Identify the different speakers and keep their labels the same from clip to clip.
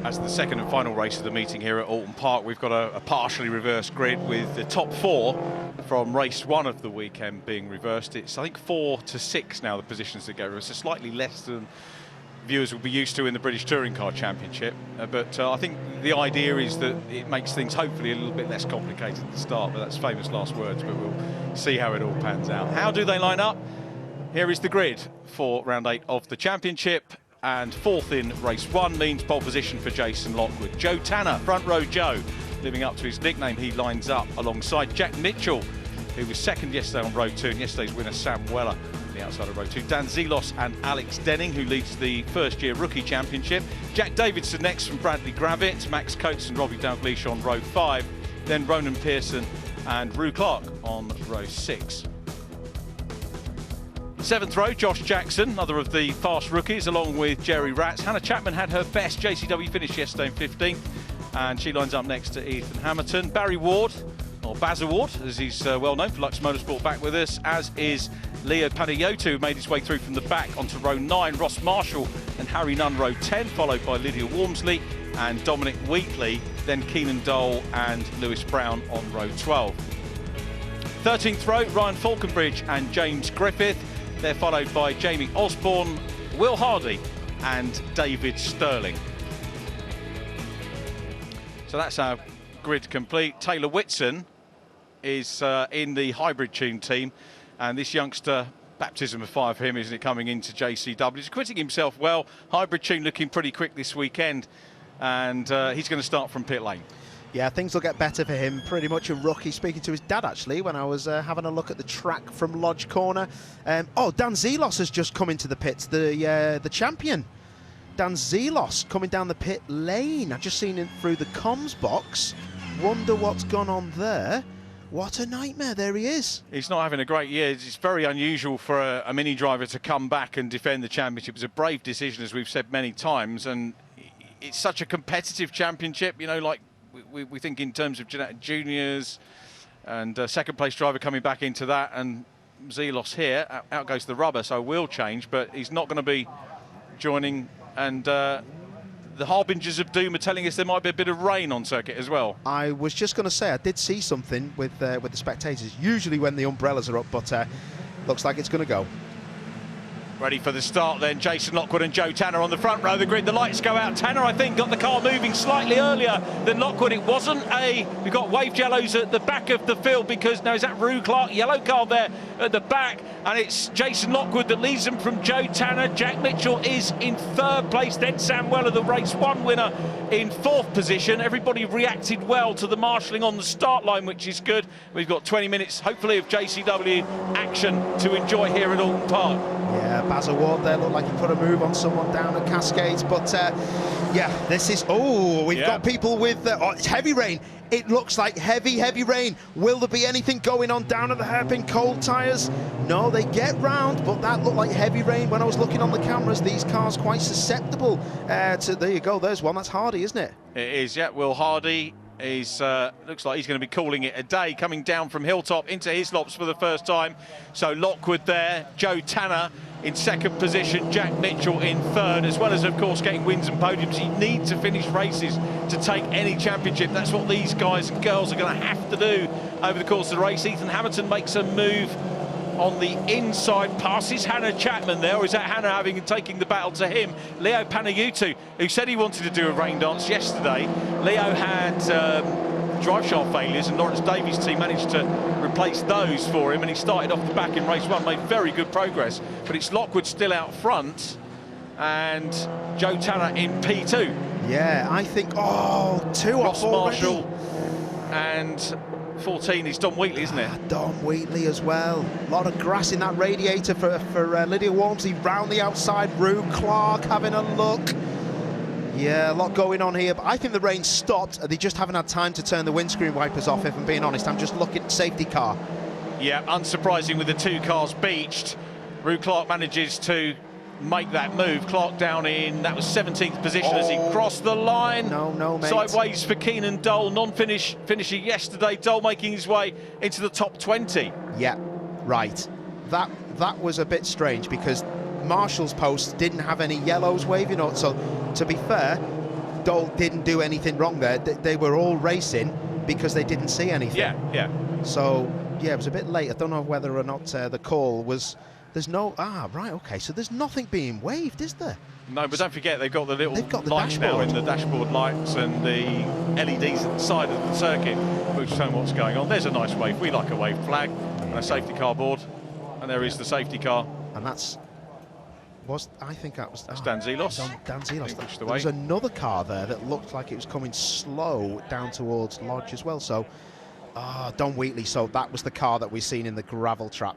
Speaker 1: As the second and final race of the meeting here at Oulton Park, we've got a partially reversed grid with the top 4 from race 1 of the weekend being reversed. It's, I think, 4 to 6 now, the positions that go reversed. So slightly less than viewers will be used to in the British Touring Car Championship. But I think the idea is that it makes things hopefully a little bit less complicated at the start. But that's famous last words, but we'll see how it all pans out. How do they line up? Here is the grid for round 8 of the championship. And 4th in race 1 means pole position for Jason Lockwood. Joe Tanner, front row Joe, living up to his nickname. He lines up alongside Jack Mitchell, who was 2nd yesterday on row 2, and yesterday's winner Sam Weller on the outside of row 2. Dan Zelos and Alex Denning, who leads the first-year rookie championship. Jack Davidson next from Bradley Gravitt, Max Coates and Robbie Dalgleish on row 5. Then Ronan Pearson and Rue Clark on row 6. 7th row, Josh Jackson, another of the fast rookies, along with Jerry Ratz. Hannah Chapman had her best JCW finish yesterday in 15th, and she lines up next to Ethan Hamilton. Barry Ward, or Baz Ward, as he's well known for Lux Motorsport, back with us, as is Leo Panayotou, who made his way through from the back onto row 9. Ross Marshall and Harry Nunn row 10, followed by Lydia Wormsley and Dominic Wheatley, then Keenan Dole and Lewis Brown on row 12. 13th row, Ryan Falconbridge and James Griffith. They're followed by Jamie Osborne, Will Hardy and David Sterling. So that's our grid complete. Taylor Whitson is in the hybrid tune team, and this youngster, baptism of fire for him, isn't it, coming into JCW. He's acquitting himself well. Hybrid tune looking pretty quick this weekend, and he's going to start from pit lane.
Speaker 2: Yeah, things will get better for him. Pretty much a rookie. Speaking to his dad, actually, when I was having a look at the track from Lodge Corner. Oh, Dan Zelos has just come into the pits, the champion. Dan Zelos coming down the pit lane. I've just seen him through the comms box. Wonder what's gone on there. What a nightmare, there he is. He's
Speaker 1: not having a great year. It's very unusual for a mini driver to come back and defend the championship. It's a brave decision, as we've said many times, and it's such a competitive championship, you know, like we think in terms of juniors, and second place driver coming back into that, and Zelos here, out goes the rubber, so will change, but he's not going to be joining, and the harbingers of doom are telling us there might be a bit of rain on circuit as well.
Speaker 2: I was just going to say, I did see something with the spectators, usually when the umbrellas are up, but looks like it's going to go.
Speaker 1: Ready for the start then, Jason Lockwood and Joe Tanner on the front row of the grid. The lights go out. Tanner, I think, got the car moving slightly earlier than Lockwood. It wasn't we've got waved yellows at the back of the field because, now is that Rue Clark? Yellow car there at the back, and it's Jason Lockwood that leads them from Joe Tanner. Jack Mitchell is in 3rd place, then Sam Weller, the race 1 winner, in 4th position. Everybody reacted well to the marshalling on the start line, which is good. We've got 20 minutes, hopefully, of JCW action to enjoy here at Oulton Park.
Speaker 2: Yeah, Baz Ward there looked like he put a move on someone down at Cascades, but yeah, this is, we've got people with, it's heavy rain. It looks like heavy rain. Will there be anything going on down at the hairpin cold tyres? No, they get round, but that looked like heavy rain. When I was looking on the cameras, these cars quite susceptible to, there you go, there's one, that's Hardy, isn't it?
Speaker 1: It is, yeah, Will Hardy. He's looks like he's going to be calling it a day, coming down from Hilltop into Hislops for the first time. So Lockwood there, Joe Tanner in 2nd position, Jack Mitchell in 3rd, as well as, of course, getting wins and podiums. You need to finish races to take any championship. That's what these guys and girls are going to have to do over the course of the race. Ethan Hamilton makes a move on the inside, passes Hannah Chapman there, or is that Hannah taking the battle to him? Leo Panayotou, who said he wanted to do a rain dance yesterday. Leo had drive shaft failures, and Lawrence Davies' team managed to replace those for him, and he started off the back in race 1, made very good progress. But it's Lockwood still out front, and Joe Tanner in P2.
Speaker 2: Yeah, I think, 2
Speaker 1: Ross
Speaker 2: off
Speaker 1: Marshall and 14 is Dom Wheatley, isn't it?
Speaker 2: Dom Wheatley as well. A lot of grass in that radiator for Lydia Wormsley. Round the outside, Rue Clark having a look. Yeah, a lot going on here, but I think the rain stopped. They just haven't had time to turn the windscreen wipers off, if I'm being honest. I'm just looking at safety car. Yeah,
Speaker 1: unsurprising with the 2 cars beached. Rue Clark manages to make that move. Clark down in, that was 17th position as he crossed the line.
Speaker 2: No, mate.
Speaker 1: Sideways for Keenan Dole, finishing yesterday. Dole making his way into the top 20.
Speaker 2: Yeah, right. That was a bit strange because Marshall's post didn't have any yellows waving on. So, to be fair, Dole didn't do anything wrong there. They were all racing because they didn't see anything.
Speaker 1: Yeah.
Speaker 2: So, yeah, it was a bit late. I don't know whether or not the call was... There's no... right, OK, so there's nothing being waved, is there?
Speaker 1: No, but don't forget, they've got the little lights
Speaker 2: dashboard
Speaker 1: now in the dashboard lights and the LEDs at the side of the circuit, which show what's going on. There's a nice wave. We like a waved flag and a safety car board. And there is the safety car.
Speaker 2: And that's... I think that was...
Speaker 1: That's Dan Zelos.
Speaker 2: Dan Zelos. There was another car there that looked like it was coming slow down towards Lodge as well. So, Don Wheatley. So that was the car that we've seen in the gravel trap.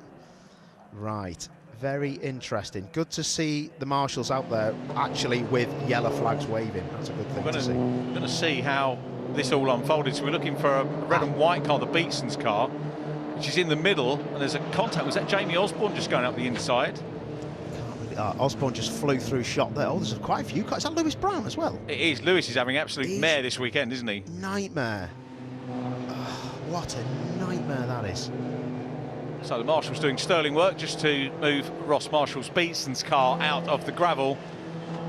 Speaker 2: Right. Very interesting. Good to see the marshals out there actually with yellow flags waving. That's a good thing to see.
Speaker 1: We're going to see how this all unfolded. So we're looking for a red and white car, the Beatson's car, which is in the middle, and there's a contact. Was that Jamie Osborne just going up the inside?
Speaker 2: Osborne just flew through shot there. Oh, there's quite a few cars. Is that Lewis Brown as well?
Speaker 1: It is. Lewis is having absolute mare this weekend, isn't he?
Speaker 2: Nightmare. What a nightmare that is.
Speaker 1: So the marshal's doing sterling work just to move Ross Marshall's Beatson's car out of the gravel,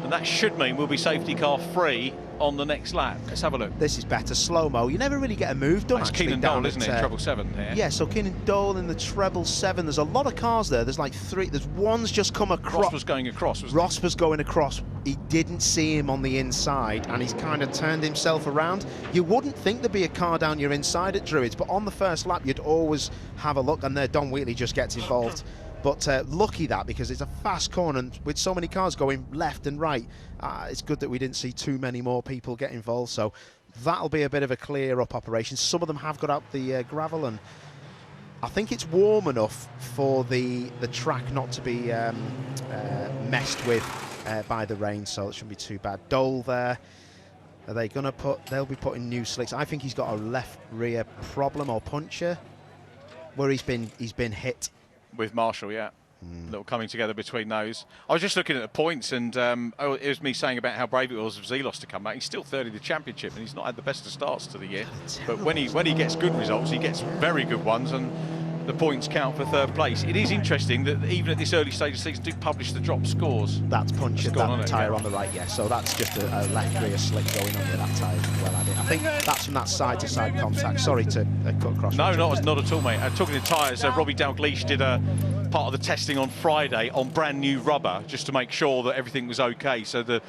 Speaker 1: and that should mean we'll be safety car free on the next lap. Let's have a look.
Speaker 2: This is better slow-mo. You never really get a move done.
Speaker 1: That's Keenan Dole, isn't it? Treble 7 here.
Speaker 2: Yeah, so Keenan Dole in the treble 7. There's a lot of cars there. There's like 3. There's one's just come across.
Speaker 1: Ross was going across, wasn't
Speaker 2: Ross was going across. He didn't see him on the inside, and he's kind of turned himself around. You wouldn't think there'd be a car down your inside at Druids, but on the first lap, you'd always have a look, and there Don Wheatley just gets involved. But lucky that, because it's a fast corner, and with so many cars going left and right, it's good that we didn't see too many more people get involved. So that'll be a bit of a clear-up operation. Some of them have got out the gravel, and I think it's warm enough for the track not to be messed with by the rain, so it shouldn't be too bad. Dole there. Are they going to put... They'll be putting new slicks. I think he's got a left rear problem or puncture where he's been hit.
Speaker 1: With Marshall, yeah. Little coming together between those. I was just looking at the points, and it was me saying about how brave it was of Zelos to come back. He's still third in the championship, and he's not had the best of starts to the year. But when he gets good results, he gets very good ones, and the points count for third place. It is interesting that even at this early stage of the season, do publish the drop scores.
Speaker 2: That's punctured that tyre on the right, yeah. So that's just a left rear slick going under that tyre. Well, I think that's from that side-to-side contact. Sorry to cut across.
Speaker 1: No, not at all, mate. Talking to tyres, Robbie Dalgleish did a part of the testing on Friday on brand new rubber, just to make sure that everything was okay. So the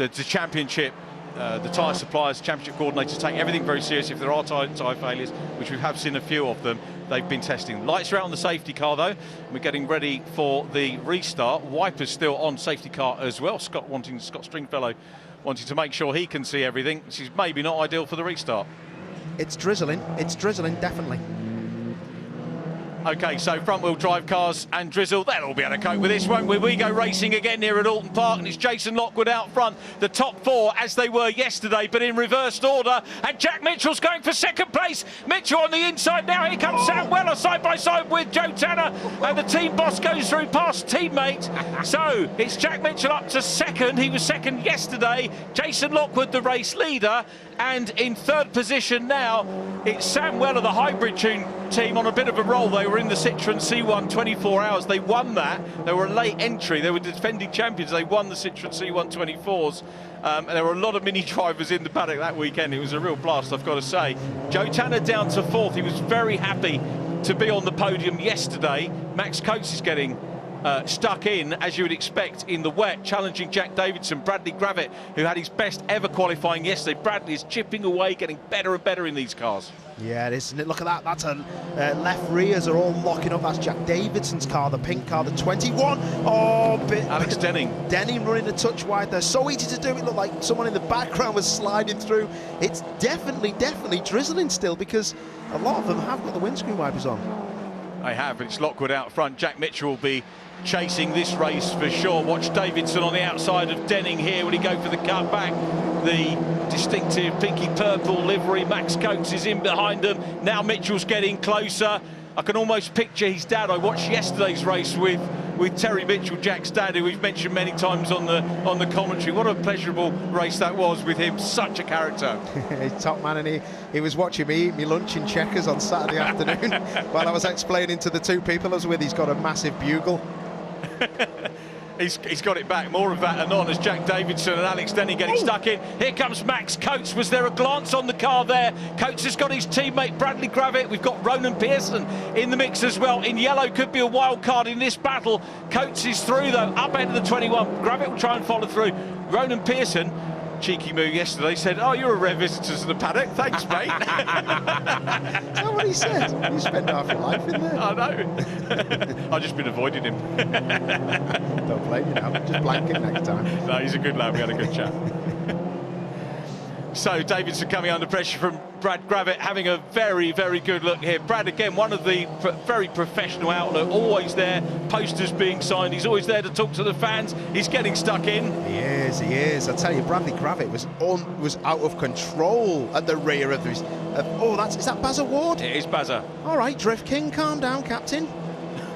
Speaker 1: championship, the tyre suppliers, championship coordinators take everything very seriously. If there are tyre failures, which we have seen a few of them, they've been testing. Lights are out on the safety car though. We're getting ready for the restart. Wipers still on safety car as well. Scott Stringfellow wanting to make sure he can see everything, which is maybe not ideal for the restart.
Speaker 2: It's drizzling, definitely.
Speaker 1: Okay, so front-wheel drive cars and drizzle, they'll all be able to cope with this, won't we? We go racing again here at Oulton Park, and it's Jason Lockwood out front. The top 4 as they were yesterday, but in reversed order. And Jack Mitchell's going for second place. Mitchell on the inside now. Here comes Sam Weller side by side with Joe Tanner, and the team boss goes through past teammate. So it's Jack Mitchell up to second. He was second yesterday. Jason Lockwood, the race leader. And in third position now, it's Sam Weller, the hybrid team, on a bit of a roll. They were in the Citroën C1 24 hours. They won that. They were a late entry. They were defending champions. They won the Citroën C1 24s. And there were a lot of mini drivers in the paddock that weekend. It was a real blast, I've got to say. Joe Tanner down to 4th. He was very happy to be on the podium yesterday. Max Coates is getting stuck in, as you would expect, in the wet, challenging Jack Davidson. Bradley Gravitt, who had his best ever qualifying yesterday. Bradley is chipping away, getting better and better in these cars.
Speaker 2: Yeah, it is, isn't it? Look at that. That's a left rears are all locking up. That's Jack Davidson's car, the pink car, the 21. Oh,
Speaker 1: Alex Denning.
Speaker 2: Denning running a touch wide there. So easy to do. It looked like someone in the background was sliding through. It's definitely drizzling still, because a lot of them have got the windscreen wipers on.
Speaker 1: They have, but it's Lockwood out front. Jack Mitchell will be chasing this race for sure. Watch Davidson on the outside of Denning here when he go for the cut back. The distinctive pinky purple livery. Max Coates is in behind them. Now Mitchell's getting closer. I can almost picture his dad. I watched yesterday's race with Terry Mitchell, Jack's dad, who we've mentioned many times on the commentary. What a pleasurable race that was with him. Such a character.
Speaker 2: He's top man, and he was watching me eat my lunch in Checkers on Saturday afternoon while I was explaining to the two people I was with. He's got a massive bugle.
Speaker 1: He's got it back. More of that anon as Jack Davidson and Alex Denny getting stuck in. Here comes Max Coates. Was there a glance on the car there? Coates has got his teammate Bradley Gravitt. We've got Ronan Pearson in the mix as well. In yellow could be a wild card in this battle. Coates is through though, up end of the 21. Gravitt will try and follow through. Ronan Pearson, cheeky move yesterday, said, "Oh, you're a rare visitor to the paddock. Thanks, mate."
Speaker 2: Is that what he said? You spend half your life in there.
Speaker 1: I know. I've just been avoiding him.
Speaker 2: Don't blame you now. Just blank him next time.
Speaker 1: No, he's a good lad. We had a good chat. So Davidson coming under pressure from Brad Gravitt, having a very, very good look here. Brad, again, one of the very professional outlook, always there, posters being signed. He's always there to talk to the fans. He's getting stuck in.
Speaker 2: He is. I tell you, Bradley Gravitt was out of control at the rear of this. Is that Baz Ward?
Speaker 1: It is Bazza.
Speaker 2: All right, Drift King, calm down, Captain.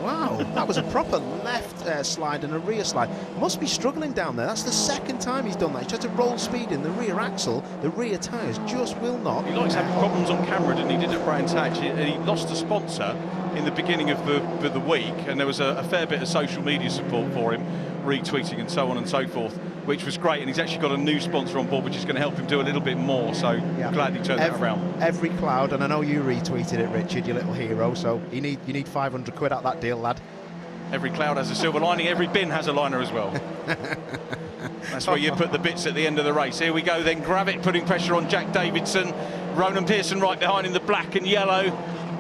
Speaker 2: Wow, that was a proper left slide and a rear slide. Must be struggling down there. That's the second time he's done that. He's tried to roll speed in the rear axle. The rear tyres just will not.
Speaker 1: He likes having problems on camera, didn't he? Did at Brands Hatch. He lost a sponsor in the beginning of the week, and there was a fair bit of social media support for him, retweeting and so on and so forth, which was great. And he's actually got a new sponsor on board, which is going to help him do a little bit more. So
Speaker 2: yeah.
Speaker 1: Glad he turned that around.
Speaker 2: Every cloud, and I know you retweeted it, Richard, your little hero. So you need 500 quid out that deal, lad.
Speaker 1: Every cloud has a silver lining. Every bin has a liner as well. That's where you put the bits at the end of the race. Here we go then. Gravitt putting pressure on Jack Davidson. Ronan Pearson right behind in the black and yellow.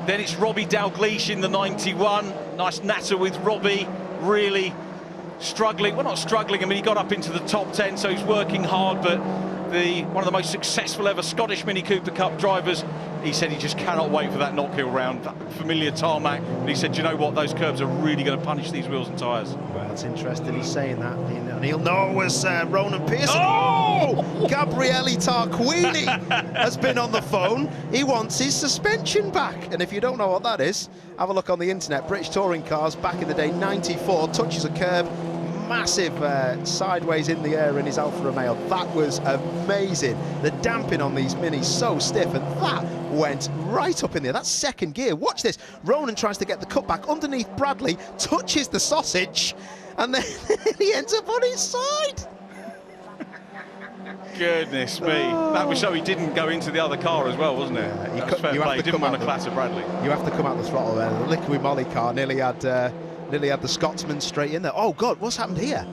Speaker 1: Then it's Robbie Dalgleish in the 91. Nice natter with Robbie. Really struggling. Well, not struggling. I mean, he got up into the top 10, so he's working hard. But one of the most successful ever Scottish Mini Cooper Cup drivers, he said he just cannot wait for that knockhill round, that familiar tarmac. And he said, "Do you know what? Those curbs are really going to punish these wheels and tyres."
Speaker 2: Well, it's interesting he's saying that. And he'll know as Ronan Pearson. Oh! Gabriele Tarquini has been on the phone. He wants his suspension back. And if you don't know what that is, have a look on the internet. British touring cars back in the day, 94, touches a curb. Massive sideways in the air in his Alfa Romeo. That was amazing. The damping on these minis so stiff, and that went right up in there. That's second gear. Watch this. Ronan tries to get the cutback underneath Bradley, touches the sausage, and then he ends up on his side.
Speaker 1: Goodness me. That was so he didn't go into the other car as well, wasn't it?
Speaker 2: Yeah,
Speaker 1: that was fair play. He didn't want to clatter Bradley.
Speaker 2: You have to come out the throttle there. The Liqui Moly car nearly had the Scotsman straight in there. Oh, God, what's happened here?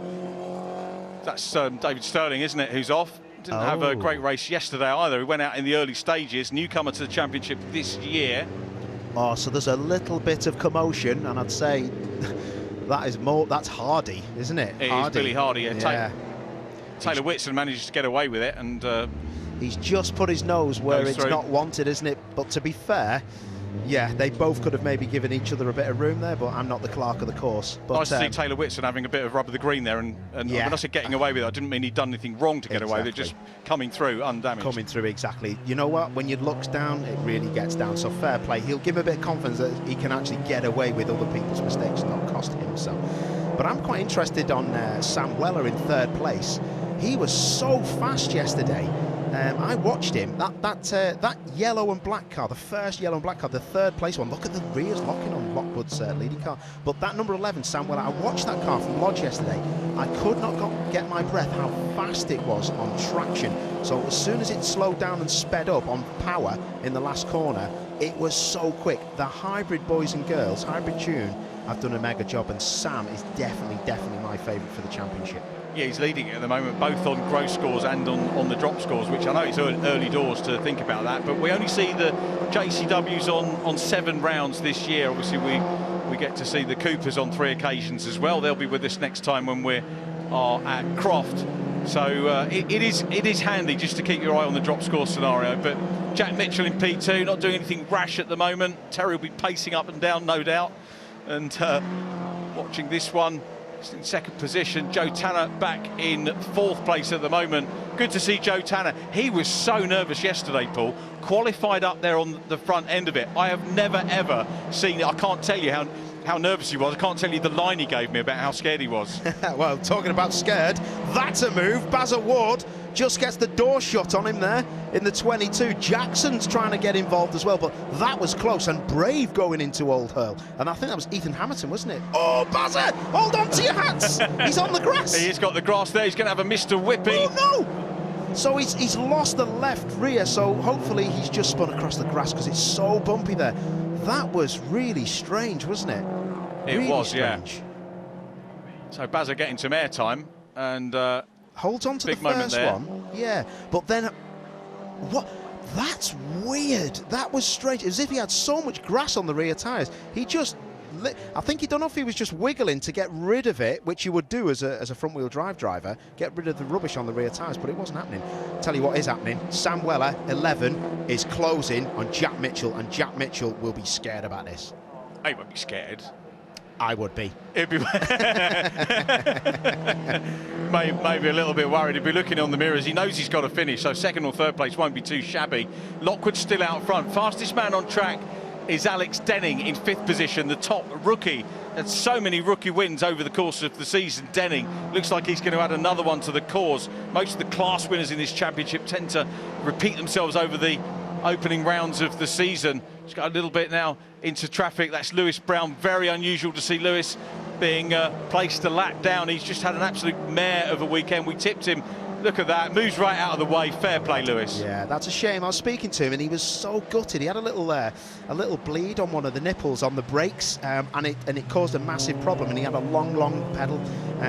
Speaker 1: That's David Sterling, isn't it, who's off? Didn't have a great race yesterday either. He went out in the early stages, newcomer to the championship this year.
Speaker 2: Oh, so there's a little bit of commotion, and I'd say that's Hardy, isn't it?
Speaker 1: It is Billy Hardy, yeah. Taylor Whitson manages to get away with it, and
Speaker 2: he's just put his nose where it's not wanted, isn't it? But to be fair, yeah, they both could have maybe given each other a bit of room there, but I'm not the clerk of the course. But,
Speaker 1: nice to see Taylor Whitson having a bit of rub of the green there, and when I said getting away with it, I didn't mean he'd done anything wrong to get away with it, just coming through undamaged. Coming through,
Speaker 2: exactly. You know what? When you look down, it really gets down, so fair play. He'll give him a bit of confidence that he can actually get away with other people's mistakes and not cost him so. But I'm quite interested on Sam Weller in third place. He was so fast yesterday. I watched him. That yellow and black car, the first yellow and black car, the third place one. Look at the rears locking on Lockwood's leading car. But that number 11, Sam Weller, I watched that car from Lodge yesterday. I could not get my breath how fast it was on traction. So as soon as it slowed down and sped up on power in the last corner, it was so quick. The hybrid boys and girls, hybrid tune, have done a mega job, and Sam is definitely my favourite for the championship.
Speaker 1: Yeah, he's leading it at the moment, both on gross scores and on the drop scores, which I know it's early doors to think about that, but we only see the JCWs on 7 rounds this year. Obviously, we get to see the Coopers on 3 occasions as well. They'll be with us next time when we are at Croft. So it is handy just to keep your eye on the drop score scenario. But Jack Mitchell in P2, not doing anything rash at the moment. Terry will be pacing up and down, no doubt. And watching this one, in second position. Joe Tanner back in 4th place at the moment. Good to see Joe Tanner. He was so nervous yesterday, Paul. Qualified up there on the front end of it. I have never, ever seen it. I can't tell you how nervous he was. I can't tell you the line he gave me about how scared he was.
Speaker 2: Well, talking about scared, that's a move. Baz Ward just gets the door shut on him there in the 22. Jackson's trying to get involved as well, but that was close, and Brave going into Old Hurl. And I think that was Ethan Hamilton, wasn't it? Oh, Bazza, hold on to your hats. He's on the grass.
Speaker 1: He's got the grass there. He's going to have a Mr. Whippy.
Speaker 2: Oh, no. So he's lost the left rear, so hopefully he's just spun across the grass because it's so bumpy there. That was really strange, wasn't it?
Speaker 1: It
Speaker 2: really
Speaker 1: was,
Speaker 2: strange.
Speaker 1: yeah. So Bazza getting some airtime and
Speaker 2: holds on to the first one. Yeah, but then what? That's weird. That was strange. As if he had so much grass on the rear tyres. He just, I think he don't know if he was just wiggling to get rid of it, which you would do as a front-wheel drive driver, get rid of the rubbish on the rear tyres, but it wasn't happening. Tell you what is happening. Sam Weller, 11, is closing on Jack Mitchell, and Jack Mitchell will be scared about this.
Speaker 1: He won't be scared.
Speaker 2: I would be.
Speaker 1: It'd be maybe a little bit worried. He'd be looking on the mirrors. He knows he's got to finish, so second or third place won't be too shabby. Lockwood's still out front. Fastest man on track is Alex Denning in 5th position, the top rookie. Had so many rookie wins over the course of the season. Denning looks like he's going to add another one to the cause. Most of the class winners in this championship tend to repeat themselves over the opening rounds of the season. He's got a little bit now into traffic. That's Lewis Brown. Very unusual to see Lewis being placed a lap down. He's just had an absolute mare of a weekend. We tipped him. Look at that, moves right out of the way. Fair play, Lewis.
Speaker 2: Yeah, that's a shame. I was speaking to him and he was so gutted. He had a little bleed on one of the nipples on the brakes, and it caused a massive problem. And he had a long pedal,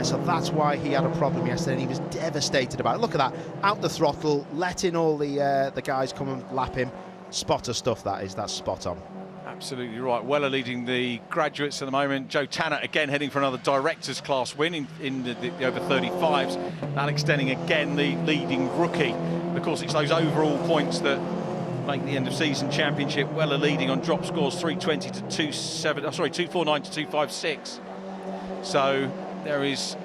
Speaker 2: so that's why he had a problem yesterday. And he was devastated about it. Look at that, out the throttle, letting all the guys come and lap him. Spotter stuff, that is. That's spot on.
Speaker 1: Absolutely right. Weller leading the graduates at the moment. Joe Tanner again heading for another directors class win in the over 35s. Alex Denning again the leading rookie. Of course, it's those overall points that make the end of season championship. Weller leading on drop scores 320 to 249 to 256. So there is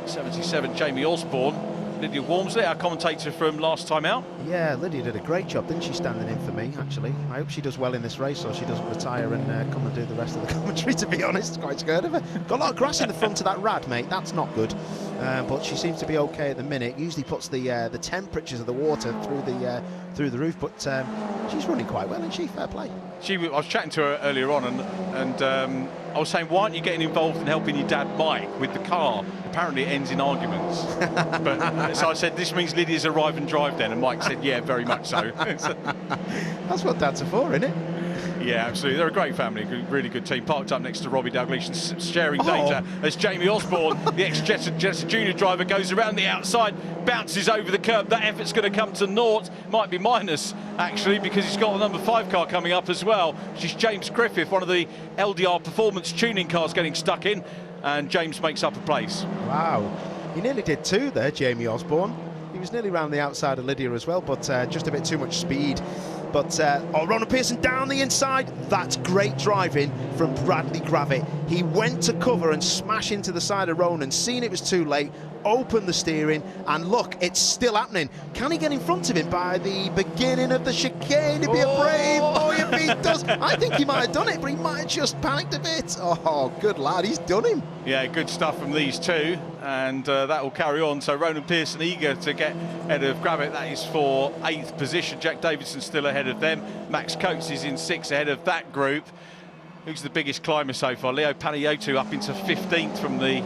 Speaker 1: 77 Jamie Osborne. Lydia Walmsley, our commentator from last time out.
Speaker 2: Yeah, Lydia did a great job, didn't she, standing in for me, actually. I hope she does well in this race, so she doesn't retire and come and do the rest of the commentary, to be honest. Quite scared of her. Got a lot of grass in the front of that rad, mate. That's not good. But she seems to be okay at the minute. Usually puts the temperatures of the water through the roof, but she's running quite well, isn't she? Fair play. I
Speaker 1: was chatting to her earlier on, and I was saying, why aren't you getting involved in helping your dad Mike with the car? Apparently it ends in arguments. But so I said, this means Lydia's arrive and drive then, and Mike said, yeah, very much so.
Speaker 2: That's what dads are for, isn't it?
Speaker 1: Yeah, absolutely. They're a great family, really good team. Parked up next to Robbie Dalglish, sharing danger as Jamie Osborne, the ex-Jessa Junior driver, goes around the outside, bounces over the curb. That effort's going to come to naught. Might be minus, actually, because he's got the number 5 car coming up as well, which is James Griffith, one of the LDR performance tuning cars getting stuck in, and James makes up a place.
Speaker 2: Wow. He nearly did 2 there, Jamie Osborne. He was nearly around the outside of Lydia as well, but just a bit too much speed. But, Ronan Pearson down the inside. That's great driving from Bradley Gravitt. He went to cover and smash into the side of Ronan, seen it was too late, opened the steering, and look, it's still happening. Can he get in front of him by the beginning of the chicane? He'd be a brave boy if he does. I think he might have done it, but he might have just panicked a bit. Oh, good lad, he's done him.
Speaker 1: Yeah, good stuff from these two, and that will carry on. So Ronan Pearson eager to get ahead of Gravitt. That is for 8th position. Jack Davidson still ahead of them. Max Coates is in 6th ahead of that group. Who's the biggest climber so far? Leo Panayotou up into 15th from the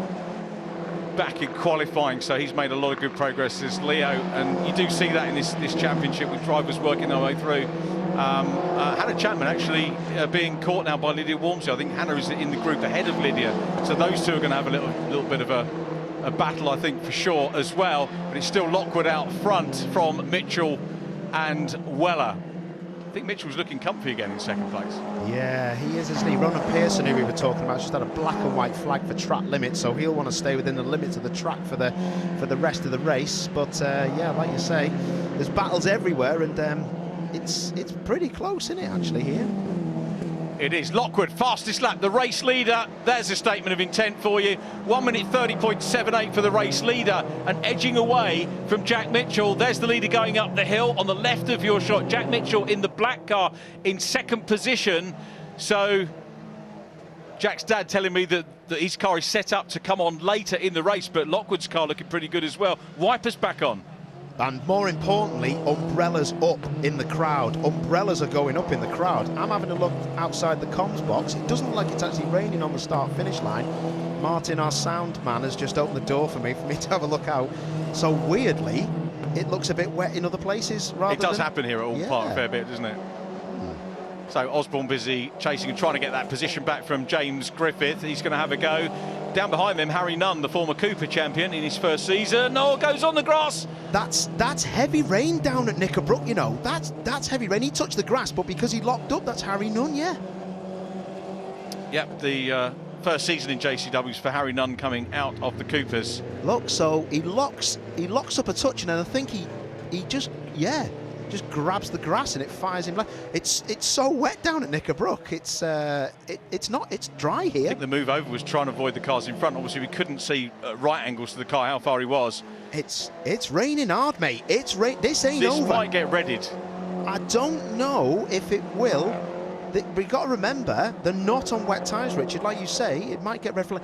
Speaker 1: back in qualifying, so he's made a lot of good progress as Leo, and you do see that in this championship with drivers working their way through. Hannah Chapman actually being caught now by Lydia Walmsley. I think Hannah is in the group ahead of Lydia, so those two are going to have a little bit of a battle, I think, for sure as well. But it's still Lockwood out front from Mitchell and Weller. I think Mitchell's looking comfy again in 2nd place.
Speaker 2: Yeah, he is, isn't he? Ronan Pearson, who we were talking about, just had a black and white flag for track limits, so he'll want to stay within the limits of the track for the rest of the race. But yeah, like you say, there's battles everywhere, and it's pretty close, isn't it, actually, here?
Speaker 1: It is. Lockwood, fastest lap, the race leader. There's a statement of intent for you. 1 minute 30.78 for the race leader, and edging away from Jack Mitchell. There's the leader going up the hill on the left of your shot. Jack Mitchell in the black car in 2nd position. So Jack's dad telling me that his car is set up to come on later in the race, but Lockwood's car looking pretty good as well. Wipers back on.
Speaker 2: And more importantly, umbrellas up in the crowd. Umbrellas are going up in the crowd. I'm having a look outside the comms box. It doesn't look like it's actually raining on the start-finish line. Martin, our sound man, has just opened the door for me to have a look out. So weirdly, it looks a bit wet in other places.
Speaker 1: It does happen here at Oulton Park a fair bit, doesn't it? So Osborne busy chasing and trying to get that position back from James Griffith. He's going to have a go. Down behind them, Harry Nunn, the former Cooper champion in his first season. Oh, goes on the grass.
Speaker 2: That's heavy rain down at Knickerbrook, you know. That's heavy rain. He touched the grass, but because he locked up, that's Harry Nunn, yeah.
Speaker 1: Yep, the first season in JCW's for Harry Nunn coming out of the Coopers.
Speaker 2: Look, so he locks up a touch, and then I think he just grabs the grass and it fires him. It's so wet down at Knickerbrook. It's dry here.
Speaker 1: I think the move over was trying to avoid the cars in front. Obviously, we couldn't see right angles to the car how far he was.
Speaker 2: It's raining hard, mate. This ain't over.
Speaker 1: This might get readied.
Speaker 2: I don't know if it will. We've got to remember, they're not on wet tyres, Richard. Like you say, it might get red flag.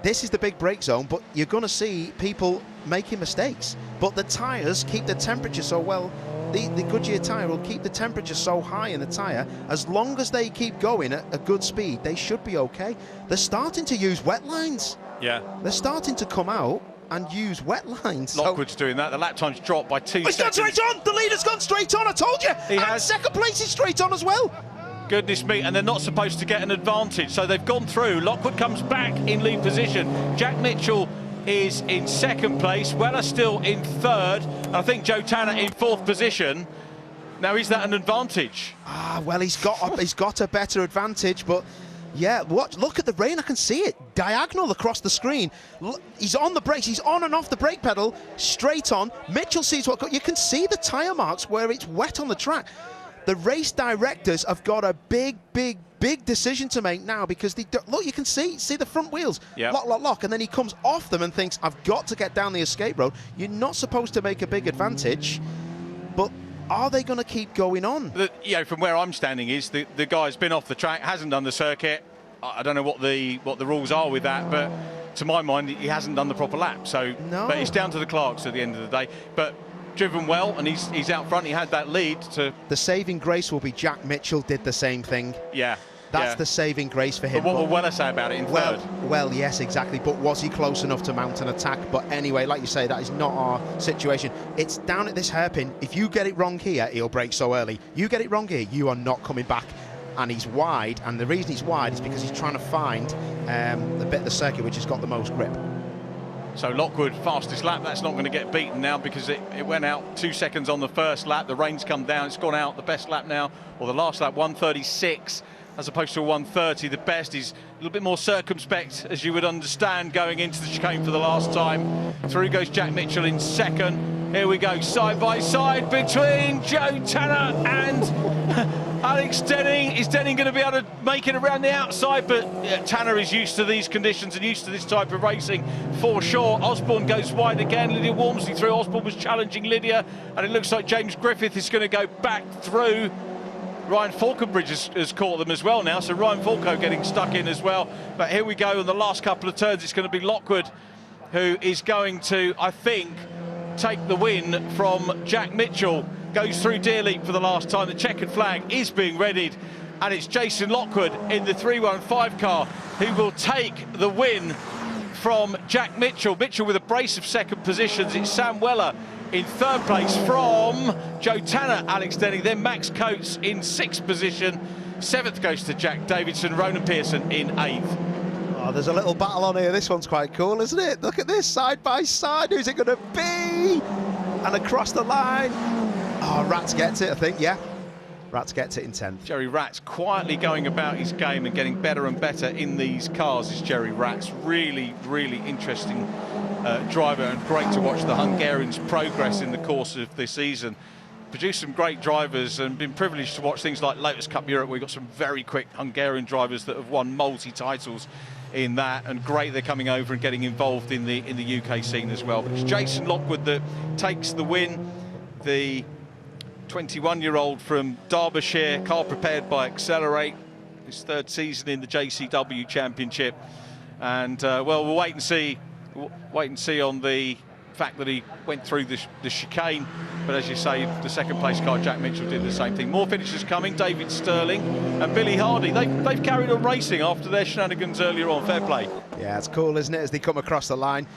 Speaker 2: This is the big brake zone, but you're going to see people making mistakes. But the tyres keep the temperature so well. The Goodyear tyre will keep the temperature so high in the tyre. As long as they keep going at a good speed, they should be okay. They're starting to use wet lines. Yeah. They're starting to come out and use wet lines.
Speaker 1: Lockwood's doing that. The lap time's dropped by 2 seconds.
Speaker 2: He's gone straight on! The leader's gone straight on, I told you!
Speaker 1: He has.
Speaker 2: Second place is straight on as well.
Speaker 1: Goodness me, and they're not supposed to get an advantage, so they've gone through. Lockwood comes back in lead position. Jack Mitchell is in second place. Weller still in third. I think Joe Tanner in fourth position. Now, is that an advantage?
Speaker 2: Well, he's got a better advantage, but yeah, look at the rain. I can see it diagonal across the screen. He's on the brakes. He's on and off the brake pedal, straight on. Mitchell sees you can see the tyre marks where it's wet on the track. The race directors have got a big decision to make now, because look, you can see the front wheels, yep. Lock, and then he comes off them and thinks, I've got to get down the escape road. You're not supposed to make a big advantage, but are they going to keep going on?
Speaker 1: From where I'm standing is the guy's been off the track, hasn't done the circuit. I don't know what the rules are with that, but to my mind, he hasn't done the proper lap. So, no. But it's down to the Clarks at the end of the day. But driven well, and he's out front. He had that lead to. The
Speaker 2: saving grace will be Jack Mitchell did the same thing.
Speaker 1: Yeah.
Speaker 2: That's the saving grace for him.
Speaker 1: But what will Weller say about it in third?
Speaker 2: Well, yes, exactly. But was he close enough to mount an attack? But anyway, like you say, that is not our situation. It's down at this hairpin. If you get it wrong here, he'll brake so early. You get it wrong here, you are not coming back. And he's wide, and the reason he's wide is because he's trying to find the bit of the circuit which has got the most grip.
Speaker 1: So Lockwood, fastest lap. That's not going to get beaten now, because it went out 2 seconds on the first lap. The rain's come down. It's gone out. The best lap now, or the last lap, 1:36 as opposed to a 1:30. The best is a little bit more circumspect, as you would understand, going into the chicane for the last time. Through goes Jack Mitchell in second. Here we go, side by side between Joe Tanner and Alex Denning. Is Denning going to be able to make it around the outside? But Tanner is used to these conditions and used to this type of racing for sure. Osborne goes wide again. Lydia Walmsley through. Osborne was challenging Lydia, and it looks like James Griffith is going to go back through. Ryan Falconbridge has caught them as well now, so Ryan Falco getting stuck in as well. But here we go, in the last couple of turns, it's going to be Lockwood who is going to, I think, take the win from Jack Mitchell. Goes through Deer Leap for the last time. The checkered flag is being readied, and it's Jason Lockwood in the 315 car who will take the win from Jack Mitchell. Mitchell with a brace of second positions. It's Sam Weller in third place from Joe Tanner, Alex Denning, then Max Coates in sixth position. Seventh goes to Jack Davidson, Ronan Pearson in eighth.
Speaker 2: Oh, there's a little battle on here. This one's quite cool, isn't it? Look at this, side by side. Who's it going to be? And across the line. Oh, Rats gets it, I think, yeah. Rats gets it in 10th.
Speaker 1: Jerry Rats quietly going about his game and getting better and better in these cars is Jerry Rats. Really, really interesting driver, and great to watch the Hungarians' progress in the course of this season. Produced some great drivers, and been privileged to watch things like Lotus Cup Europe. We've got some very quick Hungarian drivers that have won multi-titles in that, and great they're coming over and getting involved in the UK scene as well. But it's Jason Lockwood that takes the win. The 21-year-old from Derbyshire, car prepared by Accelerate, his third season in the JCW Championship. And well, we'll wait and see on the fact that he went through the chicane. But as you say, the second place car, Jack Mitchell, did the same thing. More finishers coming, David Sterling and Billy Hardy. They've carried on racing after their shenanigans earlier on. Fair play.
Speaker 2: Yeah, it's cool, isn't it, as they come across the line.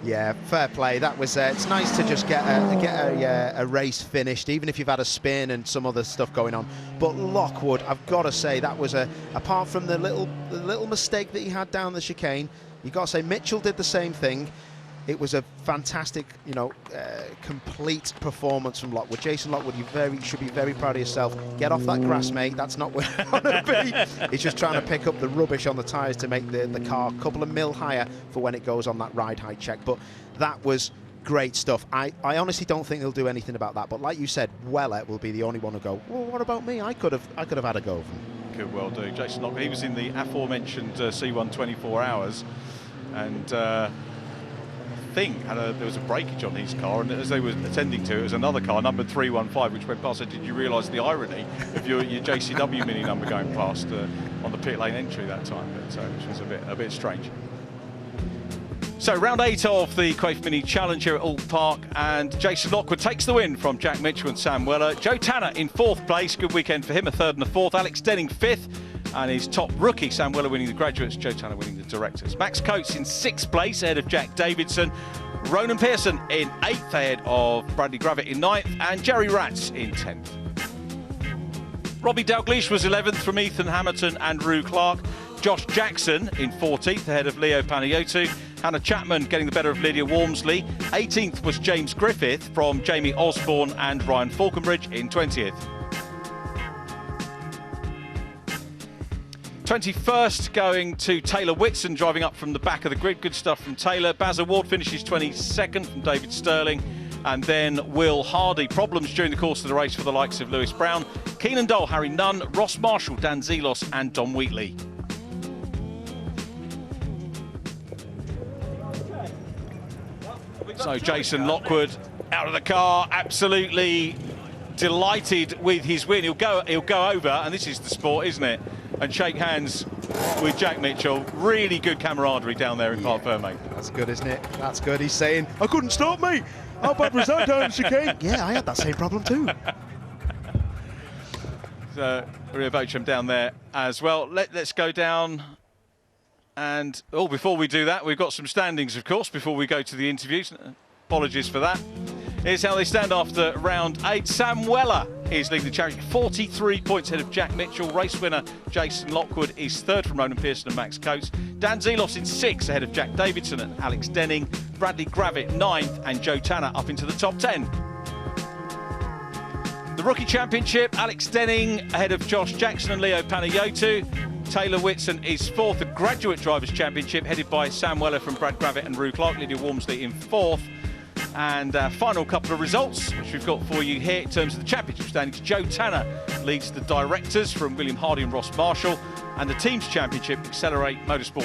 Speaker 2: Yeah, fair play. That was. It's nice to just get a race finished, even if you've had a spin and some other stuff going on. But Lockwood, I've got to say, that was apart from the little mistake that he had down the chicane, you got to say Mitchell did the same thing. It was a fantastic, complete performance from Lockwood. Jason Lockwood, you should be very proud of yourself. Get off that grass, mate. That's not where I want to be. He's just trying to pick up the rubbish on the tyres to make the car a couple of mil higher for when it goes on that ride height check. But that was great stuff. I honestly don't think they'll do anything about that. But like you said, Weller will be the only one to go, well, what about me? I could have had a go.
Speaker 1: Could well do. Jason Lockwood, he was in the aforementioned C1 24 hours, and there was a breakage on his car, and as they were attending to it, was another car, number 315, which went past. So did you realise the irony of your JCW mini number going past on the pit lane entry that time? But, which was a bit strange. So round 8 of the Quaife Mini Challenge here at Oulton Park, and Jason Lockwood takes the win from Jack Mitchell and Sam Weller. Joe Tanner in 4th place, good weekend for him, a 3rd and a 4th. Alex Denning 5th, and his top rookie, Sam Weller, winning the graduates, Joe Tanner winning the directors. Max Coates in 6th place, ahead of Jack Davidson. Ronan Pearson in 8th, ahead of Bradley Gravitt in 9th, and Jerry Ratz in 10th. Robbie Dalgleish was 11th from Ethan Hamilton and Rue Clark. Josh Jackson in 14th, ahead of Leo Panayotou. Hannah Chapman getting the better of Lydia Walmsley. 18th was James Griffith from Jamie Osborne and Ryan Falconbridge in 20th. 21st going to Taylor Whitson, driving up from the back of the grid. Good stuff from Taylor. Baz Ward finishes 22nd from David Sterling. And then Will Hardy. Problems during the course of the race for the likes of Lewis Brown, Keenan Dole, Harry Nunn, Ross Marshall, Dan Zelos and Dom Wheatley. So Jason Lockwood out of the car, absolutely delighted with his win. He'll go over, and this is the sport, isn't it? And shake hands with Jack Mitchell. Really good camaraderie down there in Parc Ferme.
Speaker 2: That's good, isn't it? That's good. He's saying, I couldn't stop me. How bad was that down the chicane? Yeah, I had that same problem too.
Speaker 1: So Maria Bochum down there as well. Let's go down. And before we do that, we've got some standings, of course, before we go to the interviews. Apologies for that. Here's how they stand after round 8. Sam Weller is leading the championship, 43 points ahead of Jack Mitchell. Race winner Jason Lockwood is 3rd from Ronan Pearson and Max Coates. Dan Zelos in 6th ahead of Jack Davidson and Alex Denning. Bradley Gravitt 9th and Joe Tanner up into the top 10. The Rookie Championship, Alex Denning ahead of Josh Jackson and Leo Panayotou. Taylor Whitson is 4th. The Graduate Drivers' Championship headed by Sam Weller from Brad Gravitt and Rue Clark. Lydia Walmsley in 4th. And final couple of results, which we've got for you here in terms of the championship standings. Joe Tanner leads the directors from William Hardy and Ross Marshall. And the Teams Championship, Accelerate Motorsport